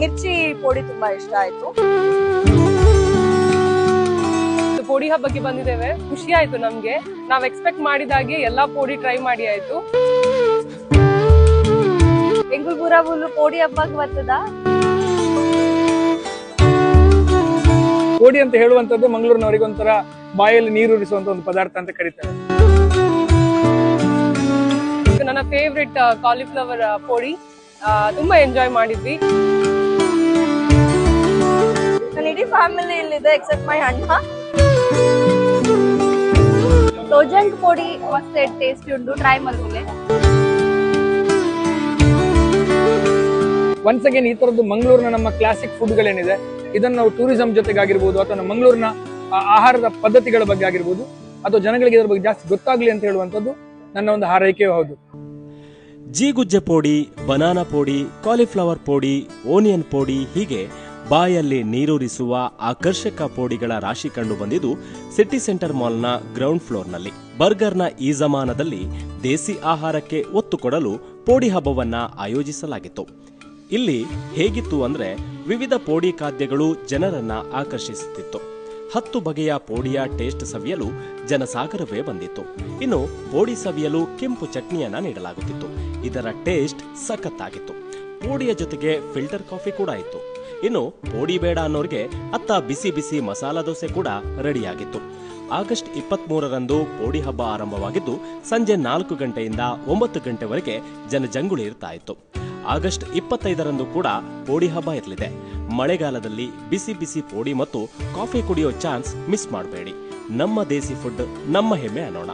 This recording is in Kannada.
ಮಿರ್ಚಿ ಪೋಡಿ ತುಂಬಾ ಇಷ್ಟ ಆಯ್ತು. ಪೋಡಿ ಹಬ್ಬಕ್ಕೆ ಬಂದಿದ್ದೇವೆ, ಖುಷಿ ಆಯ್ತು ನಮ್ಗೆ. ನಾವ್ ಎಕ್ಸ್ಪೆಕ್ಟ್ ಮಾಡಿದಾಗೆ ಎಲ್ಲಾ ಪೋಡಿ ಟ್ರೈ ಮಾಡಿ ಆಯ್ತು. ಎಂಗುಲ್ಪುರ ಫುಲ್ ಪೋಡಿ ಹಬ್ಬಕ್ಕೆ ಬರ್ತದ. ಪೋಡಿ ಅಂತ ಹೇಳುವಂತದ್ದು ಮಂಗಳೂರಿನವರಿಗೆ ಒಂಥರ ಬಾಯಲ್ಲಿ ನೀರೂರಿಸುವಂತ ಒಂದು ಪದಾರ್ಥ ಅಂತ ಕರೀತಾರೆ. ನನ್ನ ಫೇವ್ರೆಟ್ ಕಾಲಿಫ್ಲವರ್ ಪೋಡಿ, ತುಂಬಾ ಎಂಜಾಯ್ ಮಾಡಿದ್ವಿ. ನನ್ನ ಇಡೀ ಫ್ಯಾಮಿಲಿ ಇಲ್ಲಿದೆ ಎಕ್ಸೆಪ್ಟ್ ಮೈ ಅಣ್ಣ. ಸೋಜಂಗ್ ಪೋಡಿ ಮಸ್ತ್ ಟೇಸ್ಟಿ ಉಂಟು, ಟ್ರೈ ಮಾಡ್ಕೊಳ್ಳಿ. ಒನ್ಸ್ ಅಗೇನ್ ಈ ತರದ್ದು ಮಂಗಳೂರಿನ ನಮ್ಮ ಕ್ಲಾಸಿಕ್ ಫುಡ್ ಗಳೇನಿದೆ ಇದನ್ನು ನಾವು ಟೂರಿಸಂ ಜೊತೆಗಾಗಿರ್ಬೋದು ಅಥವಾ ನಮ್ಮ ಮಂಗಳೂರಿನ ಆಹಾರದ ಪದ್ಧತಿಗಳ ಬಗ್ಗೆ ಆಗಿರ್ಬೋದು ಅಥವಾ ಜನಗಳಿಗೆ ಇದರ ಬಗ್ಗೆ ಜಾಸ್ತಿ ಗೊತ್ತಾಗ್ಲಿ ಅಂತ ಹೇಳುವಂತದ್ದು ನನ್ನ ಒಂದು ಹಾರೈಕೆಯೂ ಹೌದು. ಜೀಗುಜ್ಜೆ ಪೋಡಿ, ಬನಾನಾ ಪೋಡಿ, ಕಾಲಿಫ್ಲವರ್ ಪೋಡಿ, ಓನಿಯನ್ ಪೋಡಿ, ಹೀಗೆ ಬಾಯಲ್ಲಿ ನೀರೂರಿಸುವ ಆಕರ್ಷಕ ಪೋಡಿಗಳ ರಾಶಿ ಕಂಡು ಬಂದಿದ್ದು ಸಿಟಿ ಸೆಂಟರ್ ಮಾಲ್ನ ಗ್ರೌಂಡ್ ಫ್ಲೋರ್ನಲ್ಲಿ. ಬರ್ಗರ್ನ ಈ ಜಮಾನದಲ್ಲಿ ದೇಸಿ ಆಹಾರಕ್ಕೆ ಒತ್ತು ಕೊಡಲು ಪೋಡಿ ಹಬ್ಬವನ್ನ ಆಯೋಜಿಸಲಾಗಿತ್ತು. ಇಲ್ಲಿ ಹೇಗಿತ್ತು ಅಂದ್ರೆ ವಿವಿಧ ಪೋಡಿ ಖಾದ್ಯಗಳು ಜನರನ್ನ ಆಕರ್ಷಿಸುತ್ತಿತ್ತು. 10 ಬಗೆಯ ಪೋಡಿಯ ಟೇಸ್ಟ್ ಸವಿಯಲು ಜನಸಾಗರವೇ ಬಂದಿತ್ತು. ಇನ್ನು ಪೋಡಿ ಸವಿಯಲು ಕೆಂಪು ಚಟ್ನಿಯನ್ನ ನೀಡಲಾಗುತ್ತಿತ್ತು. ಇದರ ಟೇಸ್ಟ್ ಸಖತ್ತಾಗಿತ್ತು. ಪೋಡಿಯ ಜೊತೆಗೆ ಫಿಲ್ಟರ್ ಕಾಫಿ ಕೂಡ ಇತ್ತು. ಇನ್ನು ಪೋಡಿ ಬೇಡ ಅನ್ನೋರ್ಗೆ ಅತ್ತ ಬಿಸಿ ಬಿಸಿ ಮಸಾಲಾ ದೋಸೆ ಕೂಡ ರೆಡಿಯಾಗಿತ್ತು. ಆಗಸ್ಟ್ 23ರಂದು ಪೋಡಿ ಹಬ್ಬ ಆರಂಭವಾಗಿದ್ದು ಸಂಜೆ 4 ಗಂಟೆಯಿಂದ 9 ಗಂಟೆವರೆಗೆ ಜನಜಂಗುಳಿ ಇರ್ತಾ ಇತ್ತು. ಆಗಸ್ಟ್ 25ರಂದು ಕೂಡ ಪೋಡಿ ಹಬ್ಬ ಇರಲಿದೆ. ಮಳೆಗಾಲದಲ್ಲಿ ಬಿಸಿ ಬಿಸಿ ಪೋಡಿ ಮತ್ತು ಕಾಫಿ ಕುಡಿಯೋ ಚಾನ್ಸ್ ಮಿಸ್ ಮಾಡಬೇಡಿ. ನಮ್ಮ ದೇಸಿ ಫುಡ್, ನಮ್ಮ ಹೆಮ್ಮೆ ಅನ್ನೋಣ.